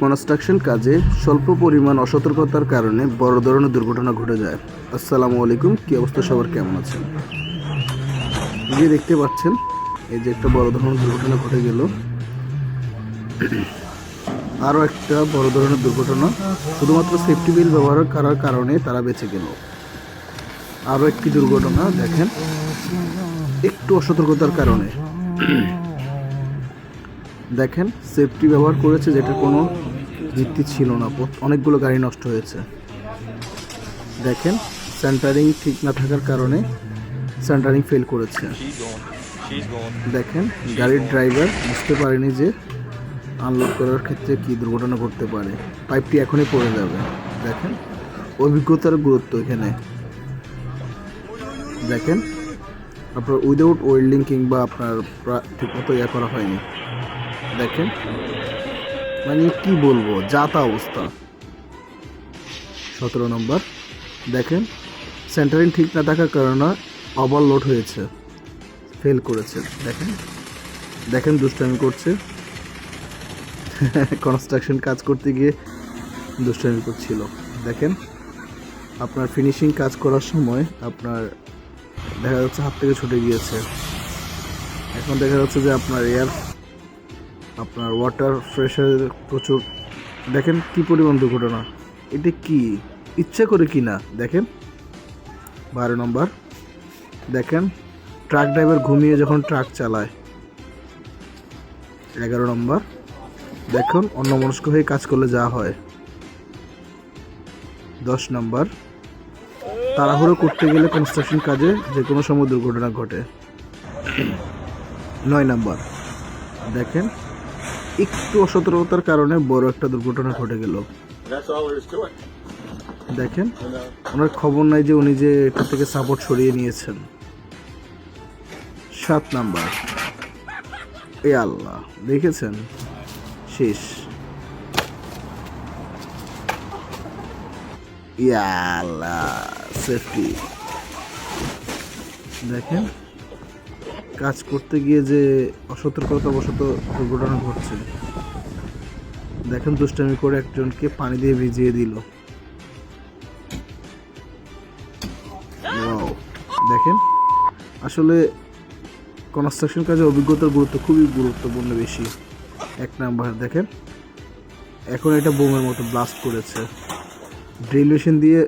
Construction কাজে স্বল্প পরিমাণ অসতর্কতার কারণে বড় ধরনের দুর্ঘটনা ঘটে যায়। আসসালামু আলাইকুম, কি অবস্থা সবার, কেমন আছেন? যে দেখতে পাচ্ছেন, এই যে একটা বড় ধরনের দুর্ঘটনা ঘটে গেল। আরও একটা বড় ধরনের দুর্ঘটনা শুধুমাত্র সেফটি বেল্ট ব্যবহার করার কারণে তারা বেঁচে গেল। আরও একটি দুর্ঘটনা দেখেন, একটু অসতর্কতার কারণে দেখেন সেফটি ব্যবহার করেছে, যেটা কোনো ভিত্তি ছিল না, অনেকগুলো গাড়ি নষ্ট হয়েছে। দেখেন সেন্টারিং ঠিক না থাকার কারণে সেন্টারিং ফেল করেছে। দেখেন গাড়ির ড্রাইভার বুঝতে পারেনি যে আনলোড করার ক্ষেত্রে কি দুর্ঘটনা ঘটতে পারে, পাইপটি এখনই পড়ে যাবে। দেখেন অভিজ্ঞতার গুরুত্ব এখানে। দেখেন আপনার উইদাউট ওয়েল্ডিং কিংবা আপনার ঠিকমতো করা হয়নি। দেখেন মানে কি বলবো, যা তা অবস্থা। 17 নম্বর, দেখেন সেন্টারিং ঠিক না থাকার কারণে ওভারলোড হয়েছে, ফেল করেছে। দেখেন দেখেন দুষ্টামি করছে। কনস্ট্রাকশন কাজ করতে গিয়ে দুষ্টামি করছিল। দেখেন আপনার ফিনিশিং কাজ করার সময় আপনার দেখা যাচ্ছে হাত থেকে ছুটে গিয়েছে। এখন দেখা যাচ্ছে যে আপনার ওয়াটার প্রেশার প্রচুর। দেখেন কি পরিমাণ দুর্ঘটনা, এটা কি ইচ্ছা করে কি না। দেখেন 12 নম্বর, দেখেন ট্রাক ড্রাইভার ঘুমিয়ে যখন ট্রাক চালায়। 11 নম্বর, দেখুন অন্যমনস্ক হয়ে কাজ করলে যা হয়। 10 নম্বর, তাড়াহুড়ো করতে গেলে কনস্ট্রাকশন কাজে যে কোনো সময় দুর্ঘটনা ঘটে। 9 নম্বর, দেখেন একটু অসতর্কতার কারণে বড় একটা দুর্ঘটনা ঘটে গেল। দেখেন ওনার খবর নাই যে উনি যে এটা থেকে সাপোর্ট সরিয়ে নিয়েছেন। 7 নাম্বার, এ আল্লাহ, দেখেছেন শেষ। ইয়া আল্লাহ, সেফটি। দেখেন কাজ করতে গিয়ে যে অসতর্কতাবশত দুর্ঘটনা ঘটছে। দেখেন দুষ্টামি করে একজনকে পানি দিয়ে ভিজিয়ে দিল। ওয়াও, দেখেন আসলে কনস্ট্রাকশন কাজে অভিজ্ঞতার গুরুত্ব খুবই গুরুত্বপূর্ণ বেশি। 1 নাম্বার, দেখেন এখন এটা বোমের মতো ব্লাস্ট করেছে। ড্রিল মেশিন দিয়ে